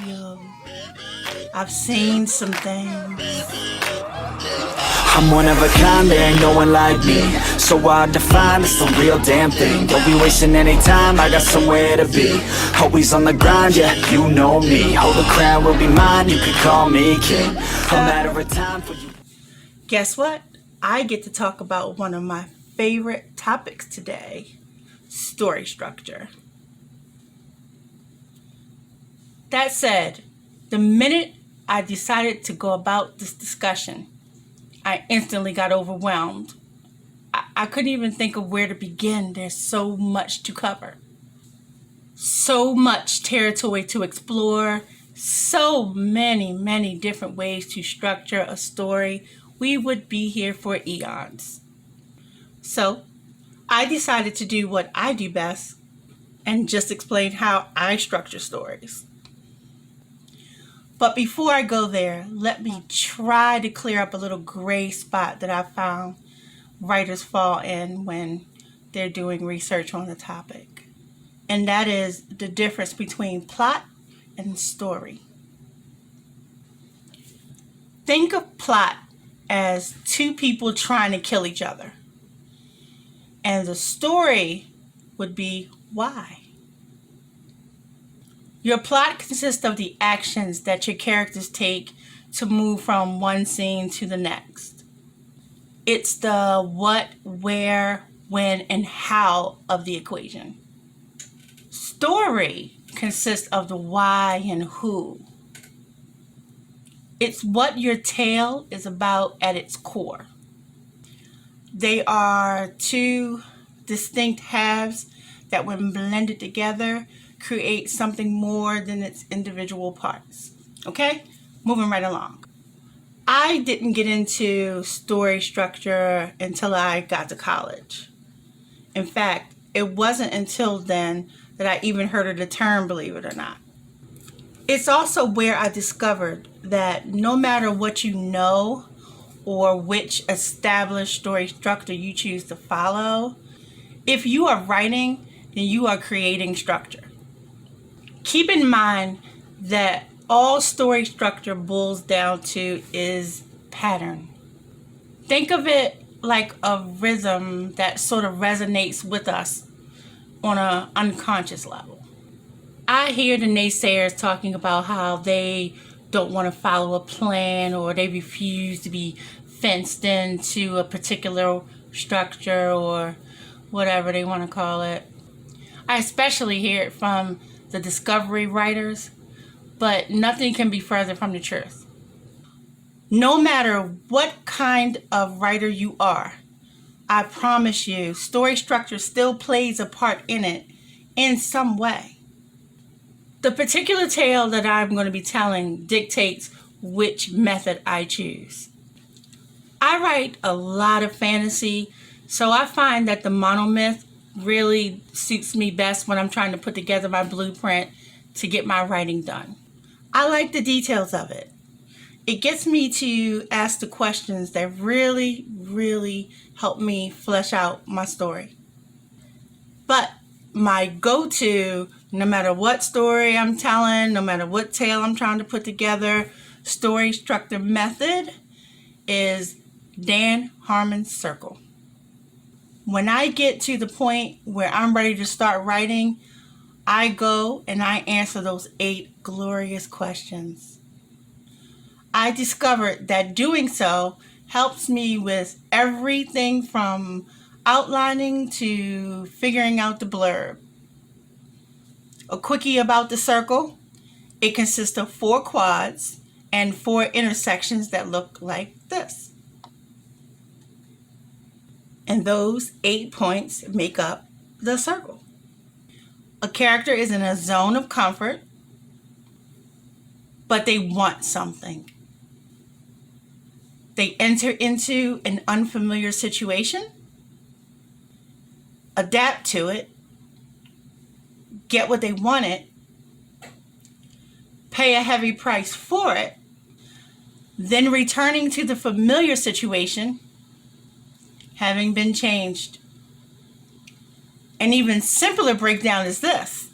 Yo, I've seen some things. I'm one of a kind, there ain't no one like me. So hard to find, it's the real damn thing. Don't be wasting any time, I got somewhere to be. Always on the grind, yeah, you know me. Hold the crown will be mine, you can call me king. A matter of time for you. Guess what? I get to talk about one of my favorite topics today, story structure. That said, the minute I decided to go about this discussion, I instantly got overwhelmed. I couldn't even think of where to begin. There's so much to cover. So much territory to explore. So many different ways to structure a story. We would be here for eons. So I decided to do what I do best and just explain how I structure stories. But before I go there, let me try to clear up a little gray spot that I found writers fall in when they're doing research on the topic. And that is the difference between plot and story. Think of plot as two people trying to kill each other. And the story would be why. Your plot consists of the actions that your characters take to move from one scene to the next. It's the what, where, when, and how of the equation. Story consists of the why and who. It's what your tale is about at its core. They are two distinct halves that, when blended together, create something more than its individual parts. Okay? Moving right along. I didn't get into story structure until I got to college. In fact, it wasn't until then that I even heard of the term, believe it or not. It's also where I discovered that no matter what you know or which established story structure you choose to follow, if you are writing, then you are creating structure. Keep in mind that all story structure boils down to is pattern. Think of it like a rhythm that sort of resonates with us on an unconscious level. I hear the naysayers talking about how they don't want to follow a plan or they refuse to be fenced into a particular structure or whatever they want to call it. I especially hear it from the discovery writers, but nothing can be further from the truth. No matter what kind of writer you are, I promise you, story structure still plays a part in it in some way. The particular tale that I'm going to be telling dictates which method I choose. I write a lot of fantasy, so I find that the monomyth really suits me best when I'm trying to put together my blueprint to get my writing done. I like the details of it. It gets me to ask the questions that really help me flesh out my story. But my go-to, no matter what story I'm telling, no matter what tale I'm trying to put together, story structure method is Dan Harmon's circle. When I get to the point where I'm ready to start writing, I go and I answer those 8 glorious questions. I discovered that doing so helps me with everything from outlining to figuring out the blurb. A quickie about the circle: it consists of 4 quads and 4 intersections that look like this. And those 8 points make up the circle. A character is in a zone of comfort, but they want something. They enter into an unfamiliar situation, adapt to it, get what they wanted, pay a heavy price for it, then returning to the familiar situation, having been changed. An even simpler breakdown is this: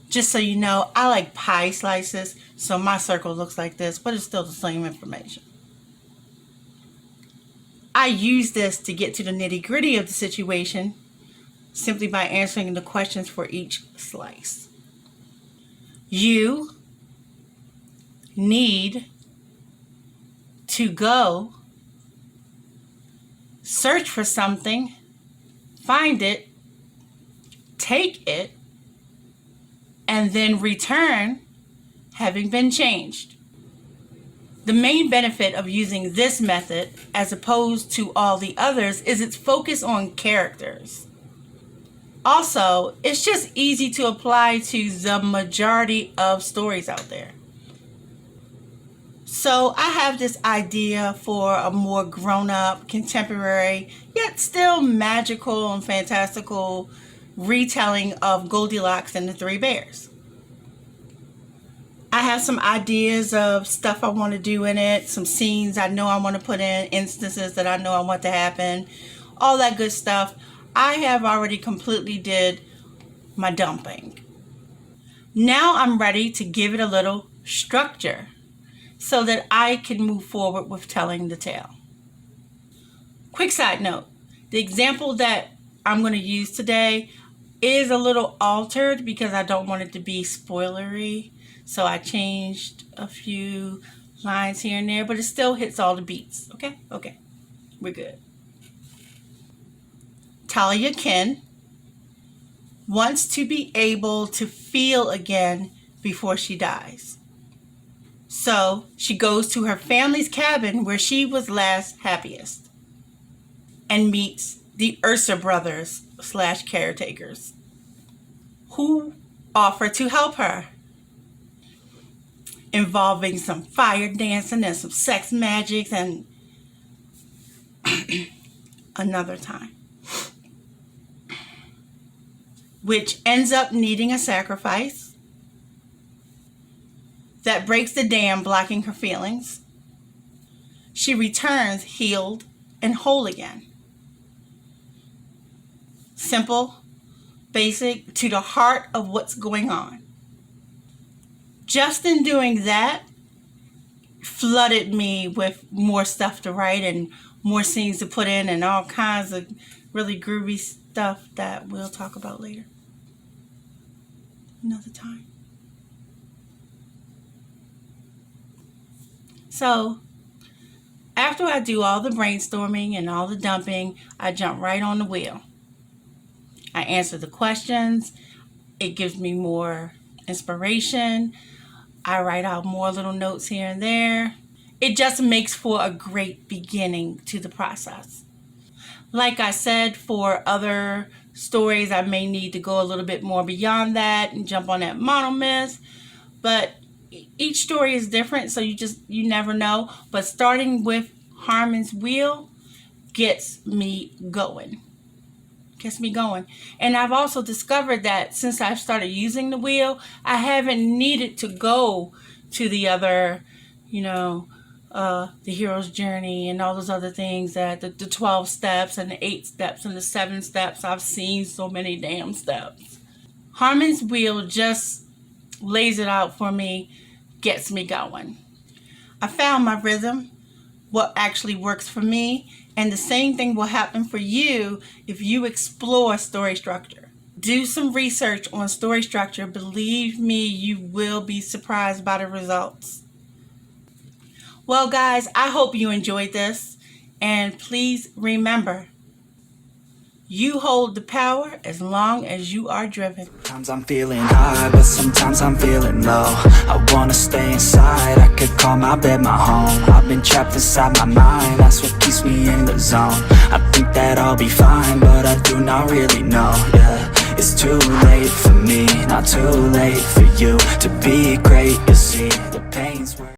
Just so you know, I like pie slices, so my circle looks like this, but it's still the same information. I use this to get to the nitty-gritty of the situation simply by answering the questions for each slice. You need to go search for something, find it, take it, and then return having been changed. The main benefit of using this method as opposed to all the others is its focus on characters. Also, it's just easy to apply to the majority of stories out there. So I have this idea for a more grown-up, contemporary, yet still magical and fantastical retelling of Goldilocks and the Three Bears. I have some ideas of stuff I want to do in it, some scenes I know I want to put in, instances that I know I want to happen, all that good stuff. I have already completely did my dumping. Now I'm ready to give it a little structure so that I can move forward with telling the tale. Quick side note, the example that I'm going to use today is a little altered because I don't want it to be spoilery. So I changed a few lines here and there, but it still hits all the beats. Okay? Okay. We're good. Talia Ken wants to be able to feel again before she dies. So she goes to her family's cabin where she was last happiest and meets the Ursa brothers / caretakers who offer to help her, involving some fire dancing and some sex magic and another time, which ends up needing a sacrifice that breaks the dam blocking her feelings. She returns healed and whole again. Simple, basic, to the heart of what's going on. Just in doing that, flooded me with more stuff to write and more scenes to put in and all kinds of really groovy stuff that we'll talk about later. Another time. So, after I do all the brainstorming and all the dumping, I jump right on the wheel. I answer the questions. It gives me more inspiration. I write out more little notes here and there. It just makes for a great beginning to the process. Like I said, for other stories, I may need to go a little bit more beyond that and jump on that monomyth. But each story is different, so you never know. But starting with Harmon's wheel gets me going. And I've also discovered that since I've started using the wheel, I haven't needed to go to the other, the hero's journey and all those other things, that the 12 steps and the 8 steps and the 7 steps. I've seen so many damn steps. Harmon's wheel just lays it out for me, gets me going. I found my rhythm, what actually works for me. And the same thing will happen for you if you explore story structure. Do some research on story structure. Believe me, you will be surprised by the results. Well, guys, I hope you enjoyed this. And please remember, you hold the power as long as you are driven. Sometimes I'm feeling high, but sometimes I'm feeling low. I wanna stay inside, I could call my bed my home. I've been trapped inside my mind, that's what keeps me in the zone. I think that I'll be fine, but I do not really know, yeah. It's too late for me, not too late for you to be great, you see. The pain's worth